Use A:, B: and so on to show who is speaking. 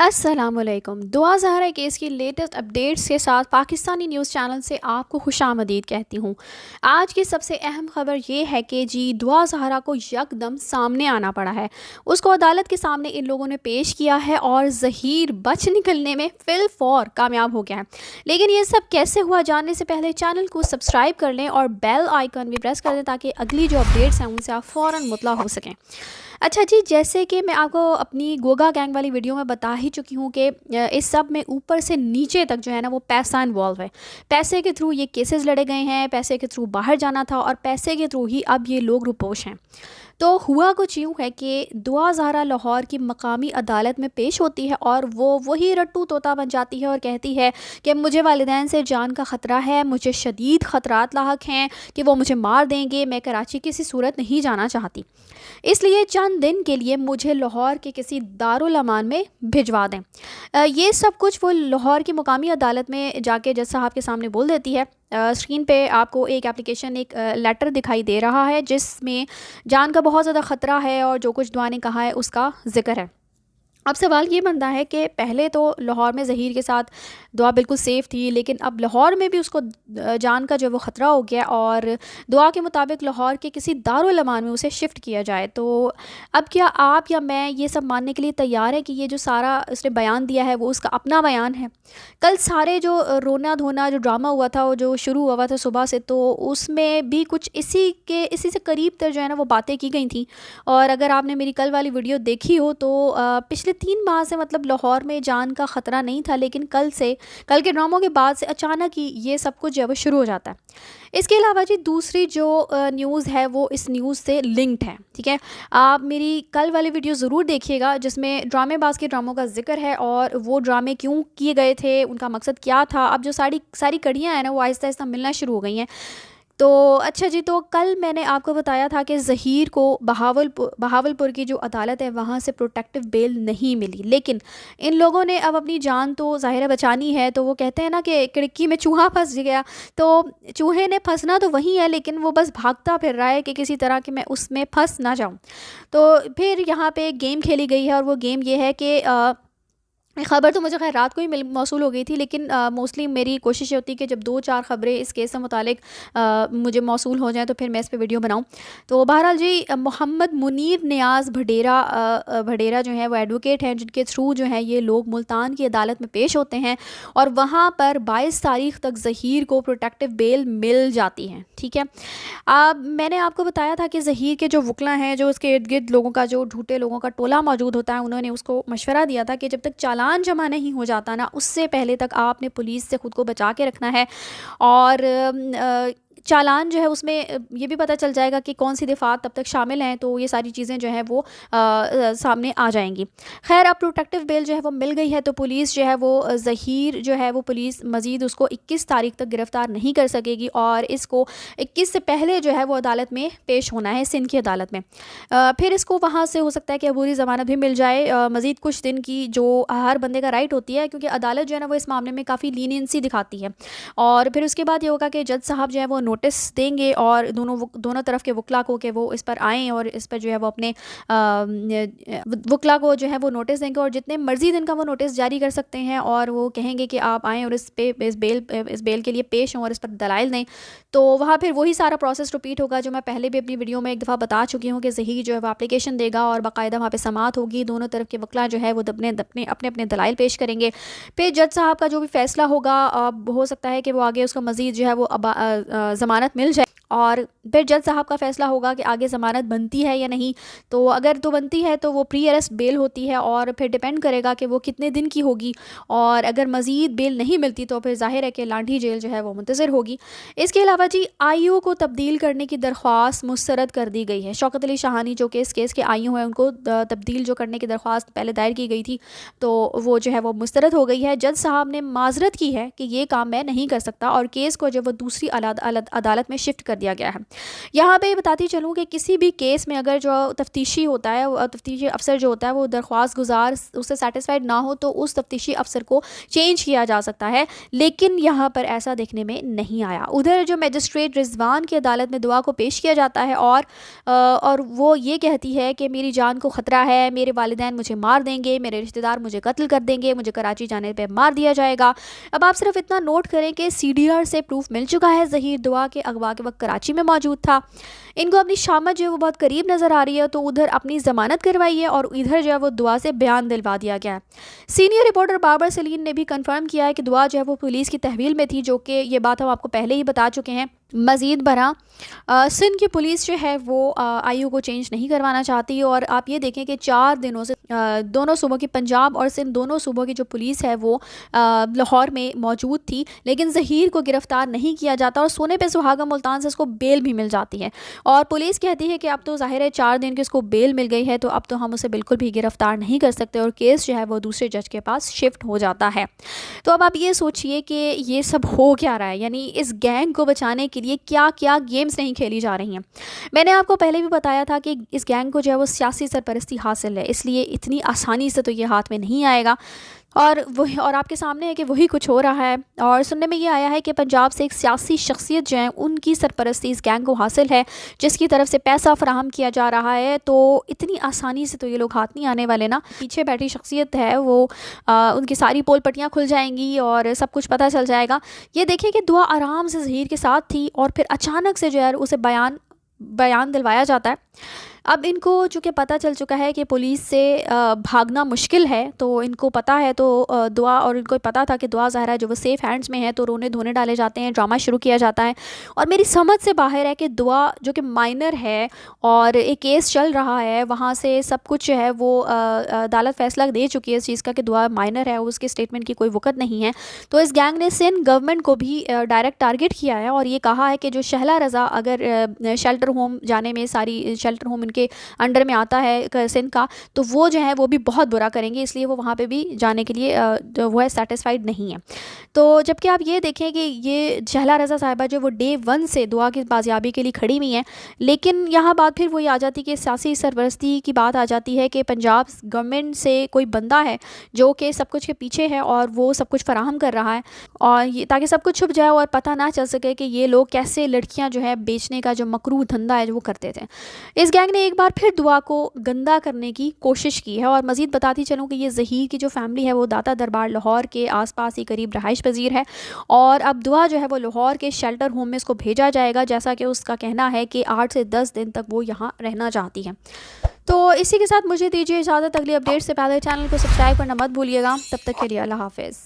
A: अस्सलामुअलैकुम। दुआ ज़हरा केस की लेटेस्ट अपडेट्स के साथ पाकिस्तानी न्यूज़ चैनल से आपको खुशामदीद कहती हूँ। आज की सबसे अहम खबर ये है कि जी दुआ ज़हरा को यकदम सामने आना पड़ा है। उसको अदालत के सामने इन लोगों ने पेश किया है और ज़हीर बच निकलने में फिल फौर कामयाब हो गया है। लेकिन ये सब कैसे हुआ, जानने से पहले चैनल को सब्सक्राइब कर लें और बेल आइकन भी प्रेस कर दें ताकि अगली जो अपडेट्स हैं उनसे आप फ़ौरन मुतला हो सकें। अच्छा जी, जैसे कि मैं आपको अपनी गोगा गैंग वाली वीडियो में बता ही चुकी हूँ कि इस सब में ऊपर से नीचे तक जो है ना वो पैसा इन्वॉल्व है। पैसे के थ्रू ये केसेस लड़े गए हैं, पैसे के थ्रू बाहर जाना था और पैसे के थ्रू ही अब ये लोग रुपोश हैं। तो हुआ कुछ यूँ है कि दुआ ज़हरा लाहौर की मकामी अदालत में पेश होती है और वो वही रट्टू तोता बन जाती है और कहती है कि मुझे वालिदैन से जान का ख़तरा है, मुझे शदीद ख़तरात लाहक हैं कि वो मुझे मार देंगे, मैं कराची किसी सूरत नहीं जाना चाहती, इसलिए चंद दिन के लिए मुझे लाहौर के किसी दारुल अमान में भिजवा दें। ये सब कुछ वो लाहौर की मुकामी अदालत में जाके जज साहब के सामने बोल देती है। स्क्रीन पे आपको एक एप्लीकेशन, एक लेटर दिखाई दे रहा है जिसमें जान का बहुत ज़्यादा ख़तरा है और जो कुछ दुआ ने कहा है उसका ज़िक्र है। अब सवाल ये बनता है कि पहले तो लाहौर में ज़हीर के साथ दुआ बिल्कुल सेफ़ थी, लेकिन अब लाहौर में भी उसको जान का जो वो ख़तरा हो गया और दुआ के मुताबिक लाहौर के किसी दारुल अमान में उसे शिफ्ट किया जाए। तो अब क्या आप या मैं ये सब मानने के लिए तैयार है कि ये जो सारा उसने बयान दिया है वो उसका अपना बयान है? कल सारे जो रोना धोना जो ड्रामा हुआ था, वो जो शुरू हुआ था सुबह से, तो उसमें भी कुछ इसी से करीब तर जो है ना वो बातें की गई थी। और अगर आपने मेरी कल वाली वीडियो देखी हो तो पिछले 3 माह से मतलब लाहौर में जान का ख़तरा नहीं था, लेकिन कल के ड्रामों के बाद से अचानक ही ये सब कुछ जो है वो शुरू हो जाता है। इसके अलावा जी दूसरी जो न्यूज़ है वो इस न्यूज़ से लिंक्ड है, ठीक है। आप मेरी कल वाली वीडियो ज़रूर देखिएगा जिसमें ड्रामेबाज के ड्रामों का जिक्र है और वो ड्रामे क्यों किए गए थे, उनका मकसद क्या था। अब जो सारी कड़ियाँ हैं ना वो आहिस्ता आहिस्ता मिलना शुरू हो गई हैं। तो अच्छा जी, तो कल मैंने आपको बताया था कि ज़हीर को बहावलपुर की जो अदालत है वहाँ से प्रोटेक्टिव बेल नहीं मिली, लेकिन इन लोगों ने अब अपनी जान तो ज़ाहिर है बचानी है। तो वो कहते हैं ना कि खिड़की में चूहा फंस गया, तो चूहे ने फंसना तो वही है, लेकिन वो बस भागता फिर रहा है कि किसी तरह कि मैं उसमें फंस ना जाऊँ। तो फिर यहाँ पे एक गेम खेली गई है और वो गेम ये है कि ख़बर तो मुझे खैर रात को ही मौसूल हो गई थी, लेकिन मोस्टली मेरी कोशिश ये होती है कि जब 2-4 ख़बरें इस केस से मुतालिक मुझे मौसूल हो जाएँ तो फिर मैं इस पे वीडियो बनाऊँ। तो बहरहाल जी, मोहम्मद मुनीर नियाज़ भडेरा जो है वो एडवोकेट हैं जिनके थ्रू जो है ये लोग मुल्तान की अदालत में पेश होते हैं और वहाँ पर 22 तारीख तक ज़हीर को प्रोटेक्टिव बेल मिल जाती है, ठीक है। मैंने आपको बताया था कि ज़हीर के जो वकला हैं, जो उसके इर्द गिर्द लोगों का जो झूठे लोगों का टोला मौजूद होता है, उन्होंने उसको मशवरा दिया था कि जब तक चालान जमा नहीं हो जाता ना, उससे पहले तक आपने पुलिस से ख़ुद को बचा के रखना है। और चालान जो है उसमें ये भी पता चल जाएगा कि कौन सी दफ़ात तब तक शामिल हैं, तो ये सारी चीज़ें जो हैं वो सामने आ जाएंगी। खैर, अब प्रोटेक्टिव बेल जो है वो मिल गई है, तो पुलिस जो है वो ज़हीर जो है वो पुलिस मज़ीद उसको 21 तारीख तक गिरफ़्तार नहीं कर सकेगी और इसको 21 से पहले जो है वो अदालत में पेश होना है, सिंध की अदालत में। फिर इसको वहाँ से हो सकता है कि अबूरी ज़मानत भी मिल जाए, मज़ीद कुछ दिन की, जो हर बंदे का राइट होती है, क्योंकि अदालत जो है ना वो इस मामले में काफ़ी लीनियंसी दिखाती है। और फिर उसके बाद ये होगा कि जज साहब जो है वो नोटिस देंगे और दोनों तरफ के वकला को कि वो इस पर आएँ और इस पर जो है वो अपने वकला को जो है वो नोटिस देंगे और जितने मर्ज़ी दिन का वो नोटिस जारी कर सकते हैं और वो कहेंगे कि आप आएँ और इस बेल के लिए पेश हों और इस पर दलाइल दें। तो वहाँ फिर वही सारा प्रोसेस रिपीट होगा जो मैं पहले भी अपनी वीडियो में एक दफ़ा बता चुकी हूँ कि ज़हीर जो है वो एप्लीकेशन देगा और बाकायदा वहाँ पे समाअत होगी, दोनों तरफ के वकला जो है वो अपने दलाइल पेश करेंगे। फिर जज साहब का जो भी फ़ैसला होगा, हो सकता है कि वो आगे उसको मज़ीद जो है वो ज़मानत मिल जाए और फिर जज साहब का फ़ैसला होगा कि आगे ज़मानत बनती है या नहीं। तो अगर तो बनती है तो वो प्री अरेस्ट बेल होती है और फिर डिपेंड करेगा कि वो कितने दिन की होगी, और अगर मज़ीद बेल नहीं मिलती तो फिर ज़ाहिर है कि लाठी जेल जो है वो मुंतज़िर होगी। इसके अलावा जी, IU को तब्दील करने की दरख्वास्त मुस्तरद कर दी गई है। शौकत अली शाहानी जो कि इस केस के IU हैं, उनको तब्दील जो करने की दरख्वास्त पहले दायर की गई थी, तो वो जो है वो मुस्तरद हो गई है। जज साहब ने माजरत की है कि ये काम मैं नहीं कर सकता और केस को जो वो दूसरी अदालत में शिफ्ट कर दिया गया है। यहाँ पे बताती चलूँ कि किसी भी केस में अगर जो तफ्तीशी होता है, तफ्तीशी अफसर जो होता है वो दरख्वास्त गुजार उससे सेटिस्फाइड ना हो तो उस तफ्तीशी अफसर को चेंज किया जा सकता है, लेकिन यहाँ पर ऐसा देखने में नहीं आया। उधर जो मजिस्ट्रेट रिजवान की अदालत में दुआ को पेश किया जाता है और वो ये कहती है कि मेरी जान को ख़तरा है, मेरे वालिदैन मुझे मार देंगे, मेरे रिश्तेदार मुझे कत्ल कर देंगे, मुझे कराची जाने पे मार दिया जाएगा। अब आप सिर्फ इतना नोट करें कि CDR से प्रूफ मिल चुका है ज़हीर दुआ के अगवा के वक्त कराची में मौजूद था। इनको अपनी शामत जो है वो बहुत करीब नज़र आ रही है, तो उधर अपनी ज़मानत करवाई है और इधर जो है वो दुआ से बयान दिलवा दिया गया है। सीनियर रिपोर्टर बाबर सलीम ने भी कंफर्म किया है कि दुआ जो है वो पुलिस की तहवील में थी, जो कि ये बात हम आपको पहले ही बता चुके हैं। मज़ीद बरा सिंध की पुलिस जो है वो IU को चेंज नहीं करवाना चाहती और आप ये देखें कि 4 दिनों से दोनों सूबों की, पंजाब और सिंध दोनों सूबों की जो पुलिस है वो लाहौर में मौजूद थी, लेकिन ज़हीर को गिरफ़्तार नहीं किया जाता और सोने पे सुहागा मुल्तान से इसको बेल भी मिल जाती है। और पुलिस कहती है कि अब तो ज़ाहिर है 4 दिन की इसको बेल मिल गई है, तो अब तो हम उसे बिल्कुल भी गिरफ़्तार नहीं कर सकते और केस जो है वो दूसरे जज के पास शिफ्ट हो जाता है। तो अब आप ये सोचिए कि ये सब हो क्या रहा है, यानी इस गैंग को बचाने के लिए क्या क्या गेम्स नहीं खेली जा रही हैं। मैंने आपको पहले भी बताया था कि इस गैंग को जो है वो सियासी सरपरस्ती हासिल है, इसलिए इतनी आसानी से तो ये हाथ में नहीं आएगा और आपके सामने है कि वही कुछ हो रहा है। और सुनने में ये आया है कि पंजाब से एक सियासी शख्सियत जो है उनकी सरपरस्ती इस गैंग को हासिल है, जिसकी तरफ से पैसा फराहम किया जा रहा है। तो इतनी आसानी से तो ये लोग हाथ नहीं आने वाले ना। पीछे बैठी शख्सियत है वो उनकी सारी पोल पट्टियाँ खुल जाएंगी और सब कुछ पता चल जाएगा। ये देखिए कि दुआ आराम से ज़हीर के साथ थी और फिर अचानक से जो है उसे बयान दिलवाया जाता है। अब इनको चूँकि पता चल चुका है कि पुलिस से भागना मुश्किल है, तो इनको पता है, तो दुआ और इनको पता था कि दुआ ज़ाहिरा जो वो सेफ़ हैंड्स में है, तो रोने धोने डाले जाते हैं, ड्रामा शुरू किया जाता है। और मेरी समझ से बाहर है कि दुआ जो कि माइनर है और एक केस चल रहा है, वहाँ से सब कुछ जो है वो अदालत फ़ैसला दे चुकी है इस चीज़ का कि दुआ माइनर है, उसके स्टेटमेंट की कोई वक़्त नहीं है। तो इस गैंग ने सिंध गवर्नमेंट को भी डायरेक्ट टारगेट किया है और ये कहा है कि जो शहला रज़ा अगर शेल्टर होम जाने में, सारी शेल्टर होम के अंडर में आता है सिंध का, तो वो जो है वो भी बहुत बुरा करेंगे, इसलिए वो वहाँ पे भी जाने के लिए वो है सेटिस्फाइड नहीं है। तो जबकि आप ये देखें कि ये शहला रज़ा साहिबा जो वो डे 1 से दुआ की बाजियाबी के लिए खड़ी हुई हैं, लेकिन यहाँ बात फिर वही आ जाती है कि सियासी सरपरस्ती की बात आ जाती है कि पंजाब गवर्नमेंट से कोई बंदा है जो कि सब कुछ के पीछे है और वो सब कुछ फराहम कर रहा है, और ये ताकि सब कुछ छुप जाए और पता ना चल सके कि ये लोग कैसे लड़कियाँ जो है बेचने का जो मकरूह धंधा है जो वो करते थे। इस गैंग ने एक बार फिर दुआ को गंदा करने की कोशिश की है। और मज़ीद बताती चलूँ कि ये ज़हीर की जो फैमिली है वो दाता दरबार लाहौर के आसपास ही करीब रहाइश पजीर है और अब दुआ जो है वो लाहौर के शेल्टर होम में इसको भेजा जाएगा, जैसा कि उसका कहना है कि 8 से 10 दिन तक वो यहाँ रहना चाहती है। तो इसी के साथ मुझे दीजिए इजाज़त। अगली अपडेट से पहले चैनल को सब्सक्राइब करना मत भूलिएगा। तब तक के लिए अल्लाह हाफ़िज़।